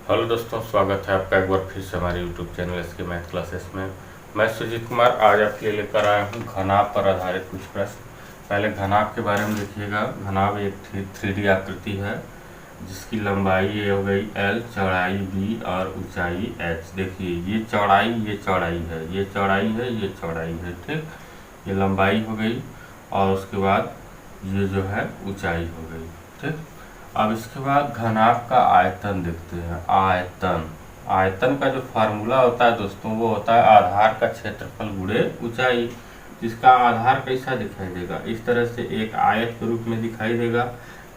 Hello दोस्तों, स्वागत है आपका एक बार फिर से हमारे यूट्यूब चैनल इसके मैथ क्लासेस में। मैं सुजीत कुमार आज आपके लिए लेकर आया हूँ घनाभ पर आधारित कुछ प्रश्न। पहले घनाभ के बारे में देखिएगा। घनाभ एक 3D आकृति है जिसकी लंबाई ये हो गई L, चौड़ाई B और ऊंचाई H। देखिए ये चौड़ाई है, ये चौड़ाई है, ये चौड़ाई है, ठीक। ये लंबाई हो गई और उसके बाद ये जो है ऊंचाई हो गई, ठीक। अब इसके बाद घनाभ का आयतन देखते हैं। आयतन का जो फार्मूला होता है दोस्तों, वो होता है आधार का क्षेत्रफल गुणे ऊंचाई। जिसका आधार कैसा दिखाई देगा, इस तरह से एक आयत के रूप में दिखाई देगा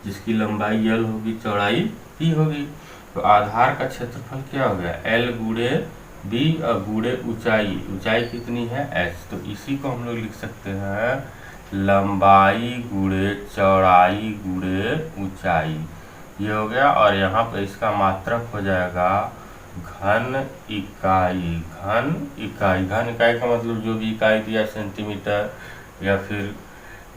जिसकी लंबाई L होगी, चौड़ाई P होगी। तो आधार का क्षेत्रफल क्या हो गया, L गुणे B और गुणे ऊंचाई कितनी है, H। तो इसी को हम लोग लिख सकते हैं लंबाई गुणे चौड़ाई गुणे ऊंचाई, ये हो गया। और यहाँ पे इसका मात्रक हो जाएगा घन इकाई। घन इकाई का मतलब जो भी इकाई दिया, सेंटीमीटर या फिर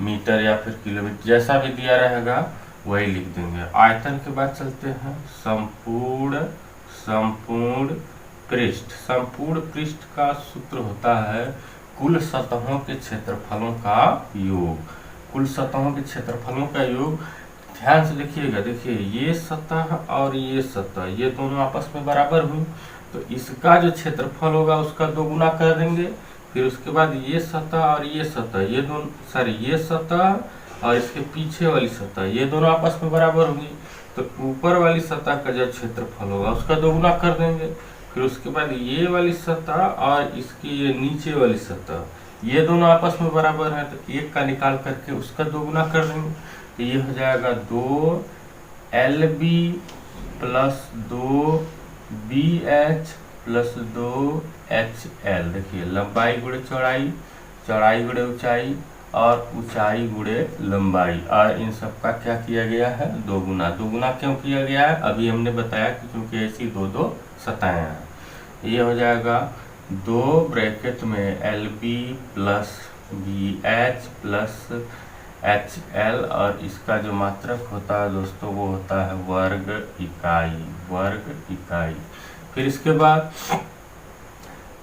मीटर या फिर किलोमीटर, जैसा भी दिया रहेगा वही लिख देंगे। आयतन के बाद चलते हैं संपूर्ण पृष्ठ। संपूर्ण पृष्ठ का सूत्र होता है कुल सतहों के क्षेत्रफलों का योग। कुल सतहों के क्षेत्रफलों का योग, ध्यान से देखिएगा। देखिए ये सतह और ये सतह, ये दोनों आपस में बराबर हुई, तो इसका जो क्षेत्रफल होगा उसका 2 गुना कर देंगे। फिर उसके बाद ये सतह और ये सतह, ये दोनों ये सतह और इसके पीछे वाली सतह, ये दोनों आपस में बराबर होंगी, तो ऊपर वाली सतह का जो क्षेत्रफल होगा उसका 2 गुना कर देंगे। फिर उसके बाद ये वाली सतह और इसकी ये नीचे वाली सतह, ये दोनों आपस में बराबर है, तो एक का निकाल करके उसका 2 गुना कर देंगे। तो ये हो जाएगा 2LB plus 2BH plus 2HL। देखिए लंबाई गुणे चौड़ाई, चौड़ाई गुणे ऊंचाई और ऊंचाई गुणे लंबाई, और इन सब का क्या किया गया है, 2 गुना। 2 गुना क्यों किया गया है, अभी हमने बताया कि क्योंकि ऐसी दो सतहें हैं। ये हो जाएगा 2 ब्रैकेट में LB plus BH plus HL, और इसका जो मात्रक होता है दोस्तों वो होता है वर्ग इकाई। फिर इसके बाद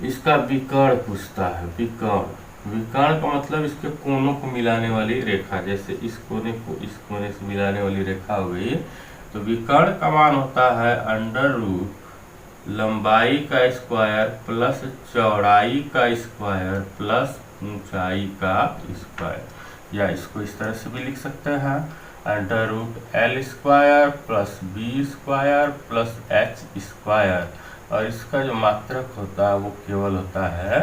इसका विकर्ण पूछता है। विकर्ण का मतलब इसके कोनों को मिलाने वाली रेखा, जैसे इस कोने को इस कोने से मिलाने वाली रेखा हो गई। तो विकर्ण का मान होता है अंडर रूट लंबाई का स्क्वायर प्लस चौड़ाई का स्क्वायर प्लस ऊंचाई का स्क्वायर, या इसको इस तरह से भी लिख सकते हैं under root L square plus B square plus H square, और इसका जो मात्रक होता है वो केवल होता है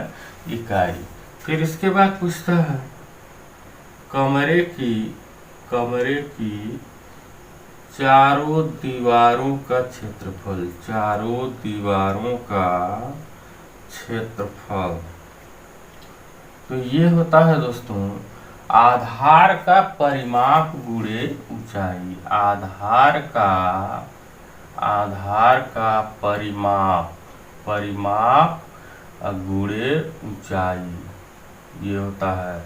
इकाई। फिर इसके बाद पूछता है कमरे की चारों दीवारों का क्षेत्रफल। चारों दीवारों का क्षेत्रफल, तो ये होता है दोस्तों आधार का परिमाप गुणे ऊंचाई। आधार का परिमाप गुणे ऊंचाई, ये होता है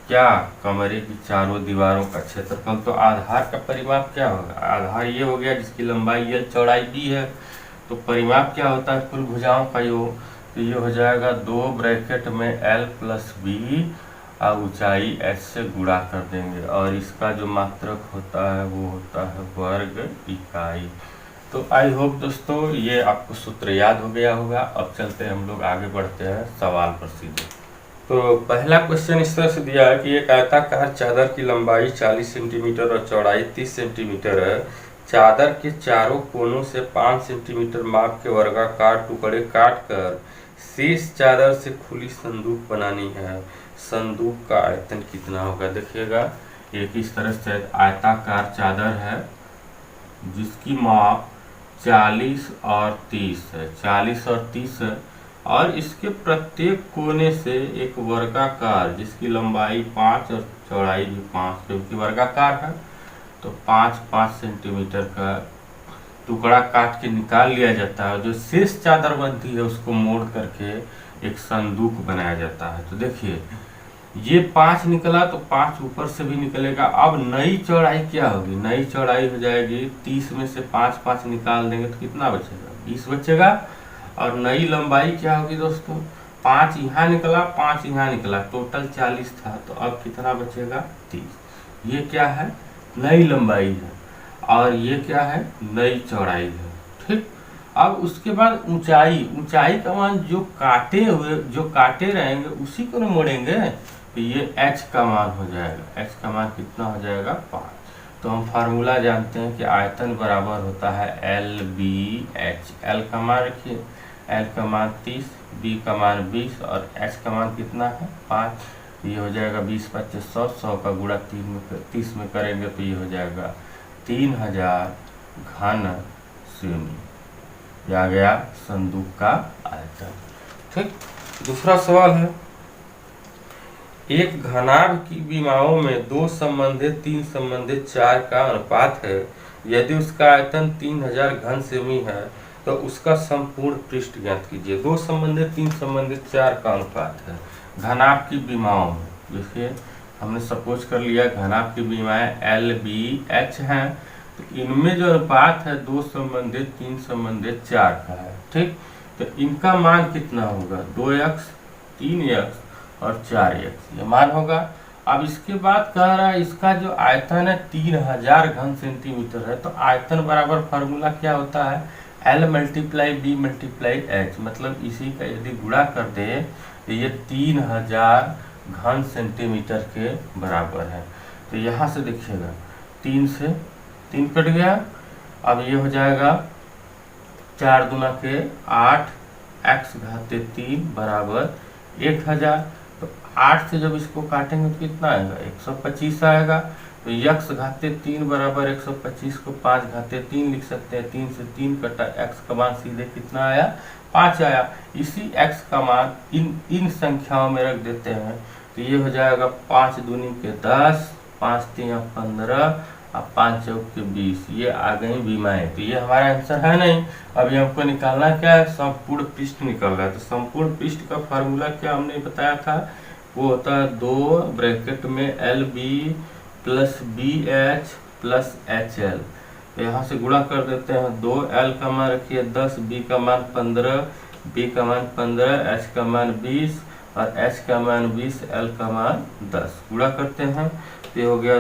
क्या, कमरे की चारों दीवारों का क्षेत्रफल। तो आधार का परिमाप क्या होगा, आधार ये हो गया जिसकी लंबाई L, चौड़ाई B है। तो परिमाप क्या होता है, कुल भुजाओं का योग। तो ये हो जाएगा 2 ब्रैकेट में L प्लस B और ऊंचाई H से गुणा कर देंगे, और इसका जो मात्रक होता है वो होता है वर्ग इकाई। तो आई होप दोस्तों ये आपको सूत्र याद हो गया होगा। अब चलते हैं हम लोग आगे बढ़ते हैं सवाल पर सीधे। तो पहला क्वेश्चन इस तरह से दिया है कि एक आयताकार चादर की लंबाई 40 सेंटीमीटर और चौड़ाई 30 सेंटीमीटर है। चादर के चारों कोनों से 5 सेंटीमीटर माप के वर्गाकार टुकड़े काटकर शेष चादर से खुली संदूक बनानी है। संदूक का आयतन कितना होगा। देखिएगा एक इस तरह से आयताकार चादर है जिसकी माप 40 और 30 है, 40 और 30 है, और इसके प्रत्येक कोने से एक वर्गाकार जिसकी लंबाई 5 और चौड़ाई भी 5, क्योंकि वर्गाकार है तो 5-5 सेंटीमीटर का टुकड़ा काट के निकाल लिया जाता है। जो शेष चादर बनती है उसको मोड़ करके एक संदूक बनाया जाता है। तो देखिए ये 5 निकला तो 5 ऊपर से भी निकलेगा। अब नई चौड़ाई क्या होगी, नई चौड़ाई हो जाएगी 30 में से 5 निकाल देंगे तो कितना बचेगा, 20 बचेगा। और नई लंबाई क्या होगी दोस्तों, 5 यहाँ निकला 5 यहाँ निकला, टोटल 40 था, तो अब कितना बचेगा, 30। ये क्या है, नई लंबाई है, और ये क्या है, नई चौड़ाई है। ठीक, अब उसके बाद ऊंचाई का मान जो काटे रहेंगे उसी को न मोड़ेंगे, तो ये h का मान हो जाएगा, h का मान कितना हो जाएगा, 5। तो हम फार्मूला जानते हैं कि आयतन बराबर होता है LBH। L का मान रखिए, L का मान 30, B का मान 20 और h का मान कितना है, 5। ये हो जाएगा 20 25 100, 100 का गुणा 30 में करेंगे तो ये हो जाएगा 3000 घन सेमी। ये आ गया संदूक का आयतन। ठीक, दूसरा सवाल है, एक घनाभ की विमाओं में 2 संबंधित 3 संबंधित 4 का अनुपात है। यदि उसका आयतन 3000 घन सेमी है तो उसका संपूर्ण पृष्ठ ज्ञात कीजिए। 2 संबंधित 3 संबंधित 4 का अनुपात है घनाभ की विमाओं में। देखिए हमने सपोज कर लिया घनाभ की विमाएं LBH हैं, तो इनमें जो अनुपात है 2 संबंधित 3 संबंधित 4 का है। ठीक, तो इनका मान कितना होगा, 2x 3x और 4x ये मान होगा। अब इसके बाद कह रहा है इसका जो आयतन है 3000 घन सेंटीमीटर है, तो आयतन बराबर फार्मूला क्या होता है, L × B × H, मतलब इसी का यदि गुणा कर दे तो ये 3000 घन सेंटीमीटर के बराबर है। तो यहाँ से देखिएगा 3 से 3 कट गया, अब ये हो जाएगा 4 दूना के 8 x घाते 3 बराबर 1000। तो 8 से जब इसको काटेंगे तो कितना आएगा, 125 आएगा। तो x घाते 3 बराबर 125 को 5 घाते 3 लिख सकते हैं, 3 से 3 कटा, x का मान सीधे कितना आया, 5 आया। इसी x का मान इन संख्याओं में रख देते हैं, तो ये हो जाएगा 5 दूनी के 10, 5 3 15 और 5 चौक के 20। ये आ गई विमाएं। तो ये हमारा आंसर है नहीं। अभी हमको निकालना क्या है, संपूर्ण पृष्ठ निकल रहा है। तो संपूर्ण पृष्ठ का फार्मूला क्या हमने बताया था, वो होता है 2 ब्रैकेट में LB + BH + HL। तो यहाँ से गुणा कर देते हैं, 2L का मान रखिए 10, B का मान 15, B का मान 15, H का मान 20 और H का मान 20, L का मान 10। गुणा करते हैं, ये हो गया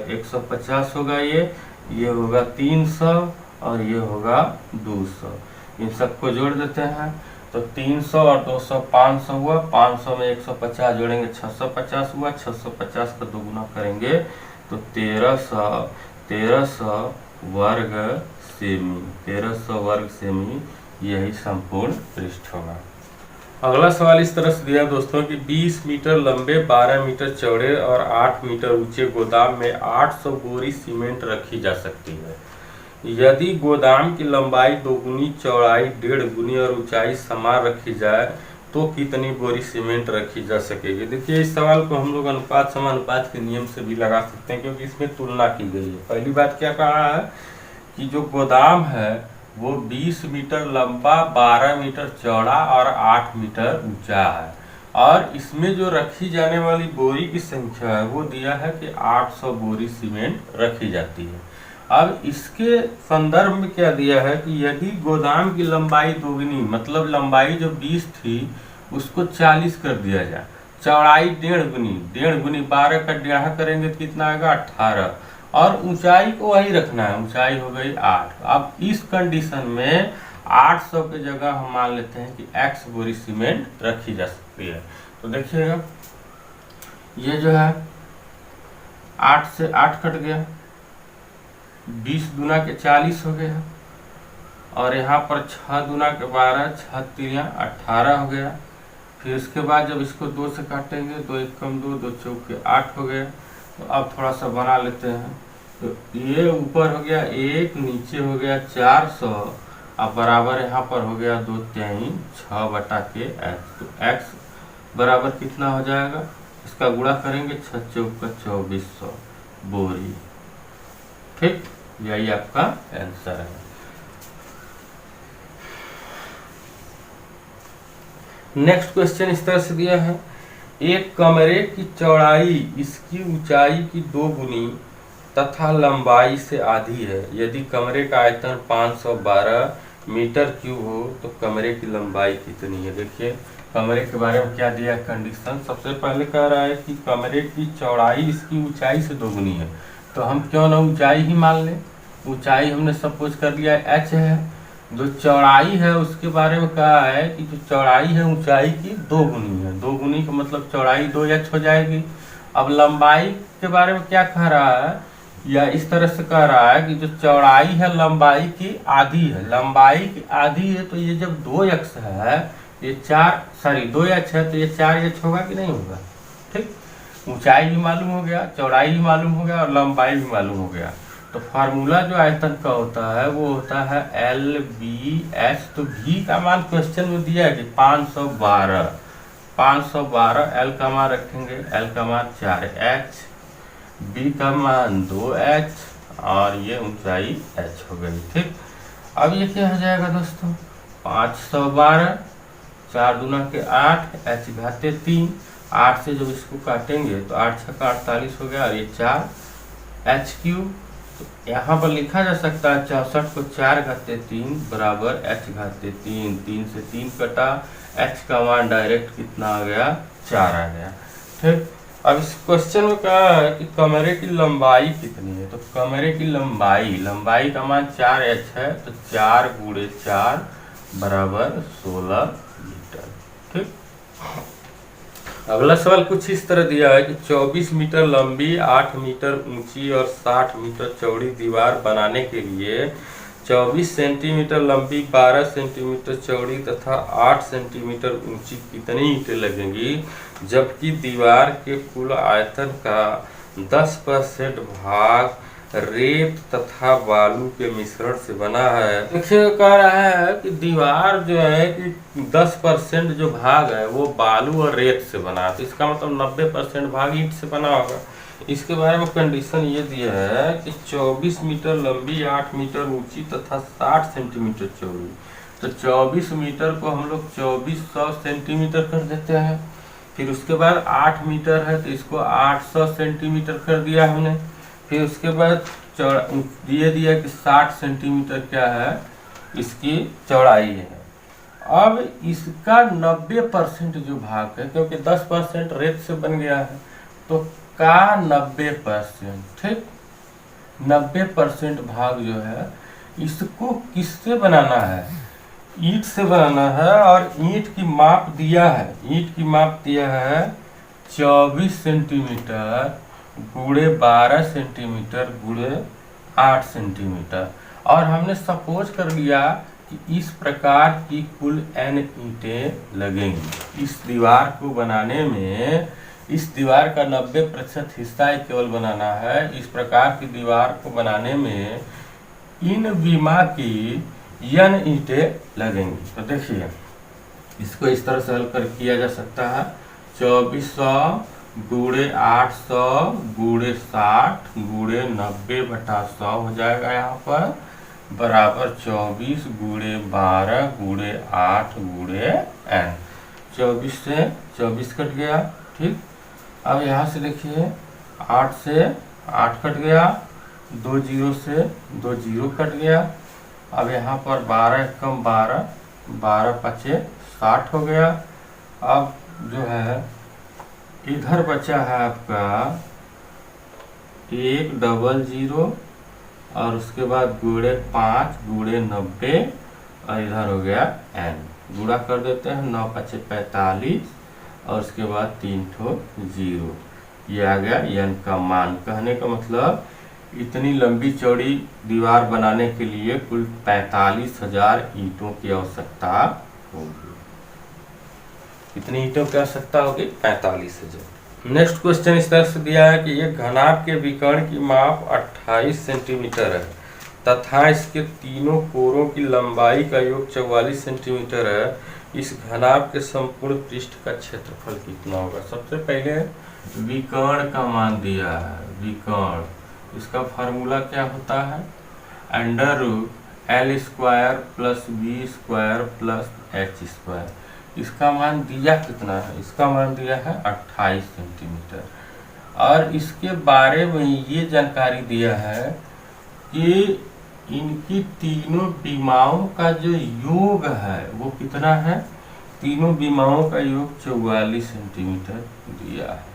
150 होगा, ये होगा 300 और ये होगा 200। इन सबको जोड़ देते हैं, तो 300 और 200 500 हुआ, 500 में 150 जोड़ेंगे 650 हुआ, 650 का 2 गुना करेंगे तो 1300 वर्ग सेमी, 1300 वर्ग सेमी यही संपूर्ण पृष्ठ होगा। अगला सवाल इस तरह से दिया दोस्तों कि 20 मीटर लंबे 12 मीटर चौड़े और 8 मीटर ऊंचे गोदाम में 800 बोरी सीमेंट रखी जा सकती है। यदि गोदाम की लंबाई 2 गुनी, चौड़ाई 1.5 गुनी और ऊंचाई समान रखी जाए तो कितनी बोरी सीमेंट रखी जा सकेगी। देखिए इस सवाल को हम लोग अनुपात समानुपात के नियम से भी लगा सकते हैं, क्योंकि इसमें तुलना की गई है। पहली बात क्या कहा है कि जो गोदाम है वो 20 मीटर लंबा, 12 मीटर चौड़ा और 8 मीटर ऊंचा है, और इसमें जो रखी जाने वाली बोरी की संख्या है वो दिया है कि 800 बोरी सीमेंट रखी जाती है। अब इसके संदर्भ में क्या दिया है कि यदि गोदाम की लंबाई 2 गुनी, मतलब लंबाई जो 20 थी उसको 40 कर दिया जाए, चौड़ाई 1.5 गुनी, 1.5 गुनी 12 का 1.5 करेंगे तो कितना आएगा, 18, और ऊंचाई को वही रखना है, ऊंचाई हो गई 8। अब इस कंडीशन में 800 के जगह हम मान लेते हैं कि x बोरी सीमेंट रखी जा सकती है। तो देखिएगा ये जो है 8 से 8 कट गया, 20 दूना के 40 हो गया, और यहाँ पर 6 दूना के 12, 6 3 18 हो गया। फिर उसके बाद जब इसको 2 से काटेंगे, 2 1 कम 2, 2 चौक के 8 हो गया। तो अब थोड़ा सा बना लेते हैं, तो ये ऊपर हो गया 1, नीचे हो गया 400, अब बराबर यहाँ पर हो गया 2 3 6 बटा के x। तो x बराबर कितना हो जाएगा, इसका गुणा करेंगे 6 चौक का 2400 बोरी। ठीक, यही आपका आंसर है। नेक्स्ट क्वेश्चन इस तरह से दिया है, एक कमरे की चौड़ाई इसकी ऊंचाई की 2 गुनी तथा लंबाई से आधी है। यदि कमरे का आयतन 512 मीटर क्यूब हो तो कमरे की लंबाई कितनी है। देखिए कमरे के बारे में क्या दिया कंडीशन। सबसे पहले कह रहा है कि कमरे की चौड़ाई इसकी ऊंचाई से 2 गुनी है, तो हम क्यों ना ऊंचाई ही मान लें। ऊंचाई हमने सपोज कर लिया h है। जो चौड़ाई है उसके बारे में कहा है कि जो चौड़ाई है ऊंचाई की 2 गुनी है। 2 गुनी का मतलब चौड़ाई 2h हो जाएगी। अब लंबाई के बारे में क्या कह रहा है, या इस तरह से कह रहा है कि जो चौड़ाई है लंबाई की आधी है। लंबाई की आधी है तो ये जब 2x है, ये 2h है तो ये 4h होगा कि नहीं होगा। ठीक, ऊंचाई भी मालूम हो गया, चौड़ाई भी मालूम हो गया और लंबाई भी मालूम हो गया। तो फार्मूला जो आयतन का होता है वो होता है LBH। तो V का मान क्वेश्चन में दिया है कि 512 L का मान रखेंगे, L का मान 4h, B का मान 2h और ये ऊंचाई h हो गई। ठीक, अब ये क्या हो जाएगा दोस्तों, 512 4 दूना के 8 h घाते 3, 8 से जब इसको काटेंगे तो 8 छक्का 48 हो गया और ये 4h3। तो यहाँ पर लिखा जा सकता है 64 को 4 घाते 3 बराबर h घाते 3। 3 से 3 कटा, h का मान डायरेक्ट कितना आ गया, 4 आ गया। ठीक, अब इस क्वेश्चन में कहा है कि कमरे की लंबाई कितनी है। तो कमरे की लंबाई का मान 4h है, तो 4 गुणे 4 बराबर 16 मीटर। ठीक, अगला सवाल कुछ इस तरह दिया है कि 24 मीटर लंबी, 8 मीटर ऊंची और 60 मीटर चौड़ी दीवार बनाने के लिए 24 सेंटीमीटर लंबी, 12 सेंटीमीटर चौड़ी तथा 8 सेंटीमीटर ऊंची कितनी ईंटें लगेंगी, जबकि दीवार के कुल आयतन का 10% भाग रेत तथा बालू के मिश्रण से बना है। देखिए कह रहा है कि दीवार जो है कि 10% जो भाग है वो बालू और रेत से बना है, तो इसका मतलब 90% भाग ईंट से बना होगा। इसके बारे में कंडीशन ये दिया है कि 24 मीटर लंबी, 8 मीटर ऊंची तथा 60 सेंटीमीटर चौड़ी। तो 24 मीटर को हम लोग 2400 सेंटीमीटर कर देते हैं। फिर उसके बाद 8 मीटर है तो इसको 800 सेंटीमीटर कर दिया हमने। फिर उसके बाद ये दिया कि 60 सेंटीमीटर क्या है, इसकी चौड़ाई है। अब इसका 90% जो भाग है, क्योंकि 10% रेत से बन गया है, तो का 90%, ठीक, 90% भाग जो है इसको किससे बनाना है, ईंट से बनाना है। और ईंट की माप दिया है, ईंट की माप दिया है 24 सेंटीमीटर गुणे 12 सेंटीमीटर गुणे 8 सेंटीमीटर। और हमने सपोज कर लिया कि इस प्रकार की कुल n ईंटें लगेंगी। इस दीवार को बनाने में, इस दीवार का 90% हिस्सा ही केवल बनाना है। इस प्रकार की दीवार को बनाने में इन बीमा की n ईंटें लगेंगी। तो देखिए इसको इस तरह से हल कर किया जा सकता है। 2400 गुणे 800 गुणे 60 गुणे 90/100 हो जाएगा यहाँ पर, बराबर 24 गुणे 12 गुणे 8 गुणे n। 24 से 24 कट गया। ठीक, अब यहाँ से देखिए 8 से 8 कट गया, 2 0 से 2 0 कट गया। अब यहाँ पर 12 कम 12, 12 पचे 60 हो गया। अब जो है इधर बचा है आपका 100 और उसके बाद गुणे 5 गुणे 90 और इधर हो गया n। गुणा कर देते हैं, 9 पचे 45 और उसके बाद 3 ठो 0, ये आ गया n का मान। कहने का मतलब इतनी लंबी चौड़ी दीवार बनाने के लिए कुल 45,000 ईंटों की आवश्यकता होगी। कितनी ईंटों की आवश्यकता होगी, 45,000। नेक्स्ट क्वेश्चन इस तरह से दिया है कि एक घनाभ के विकर्ण की माप 28 सेंटीमीटर है तथा इसके तीनों कोरों की लंबाई का योग 44 सेंटीमीटर है। इस घनाभ के संपूर्ण पृष्ठ का क्षेत्रफल कितना होगा। सबसे पहले विकर्ण का मान दिया है। विकर्ण, इसका फार्मूला क्या होता है, √L² + V² + H²। इसका मान दिया कितना है, इसका मान दिया है 28 सेंटीमीटर। और इसके बारे में ये जानकारी दिया है कि इनकी तीनों बीमाओं का जो योग है वो कितना है, तीनों बीमाओं का योग 44 सेंटीमीटर दिया है।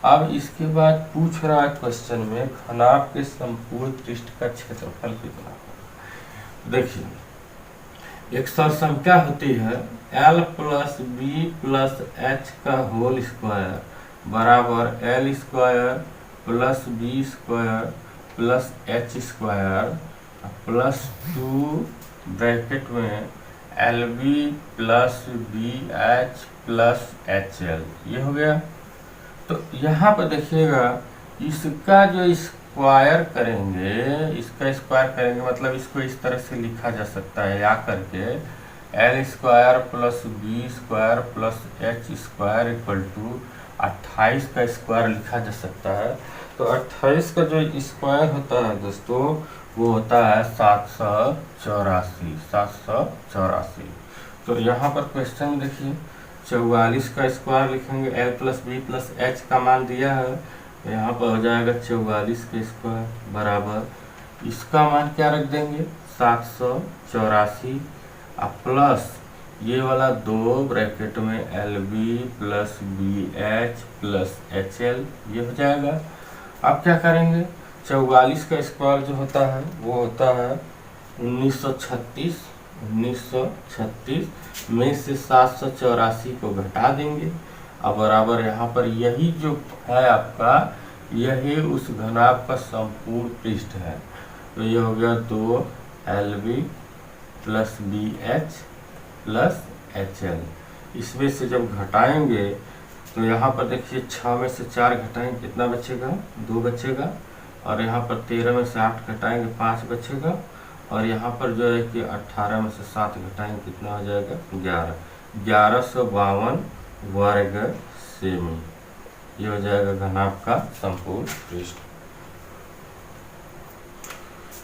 अब इसके बाद पूछ रहा है क्वेश्चन में घनाभ के संपूर्ण पृष्ठ का क्षेत्रफल कितना है। देखिए एक संख्या होती है l plus B plus H का होल स्क्वायर बराबर l square plus B square plus H square plus 2 bracket में L B plus B H plus H L, ये हो गया। तो यहाँ पर देखिएगा इसका जो स्क्वायर करेंगे, इसका स्क्वायर करेंगे मतलब इसको इस तरह से लिखा जा सकता है या करके L square plus B square plus H square equal to 28 का स्क्वायर लिखा जा सकता है। तो 28 का जो स्क्वायर होता है दोस्तों वो होता है 784। तो यहाँ पर क्वेश्चन में देखिए 44 का स्क्वायर लिखेंगे, L plus B plus H का मान दिया है, यहाँ पर हो जाएगा 44 का स्क्वायर बराबर इसका मान क्या रख देंगे 784 प्लस ये वाला 2 ब्रैकेट में L B plus B H plus H L, ये हो जाएगा। अब क्या करेंगे 44 का स्क्वायर जो होता है वो होता है 1936 में से 784 को घटा देंगे। अब बराबर यहाँ पर यही जो है आपका, यही उस घनाभ का संपूर्ण पृष्ठ है। तो ये हो गया 2 L B plus B H plus H L. इसमें से जब घटाएंगे तो यहाँ पर देखिए 6 में से 4 घटाएंगे कितना बचेगा 2 बचेगा, और यहाँ पर 13 में से 8 घटाएंगे 5 बचेगा, और यहाँ पर जो है कि 18 में से 7 घटाएंगे कितना हो जाएगा 1152 वर्ग सेमी, ये हो जाएगा घनाभ का संपूर्ण पृष्ठ।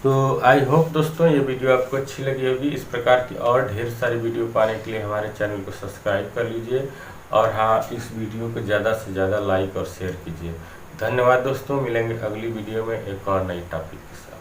तो आई होप दोस्तों ये वीडियो आपको अच्छी लगी होगी। इस प्रकार की और ढेर सारी वीडियो पाने के लिए हमारे चैनल को सब्सक्राइब कर लीजिए, और हाँ इस वीडियो को ज़्यादा से ज़्यादा लाइक और शेयर कीजिए। धन्यवाद दोस्तों, मिलेंगे अगली वीडियो में एक और नई टॉपिक के साथ।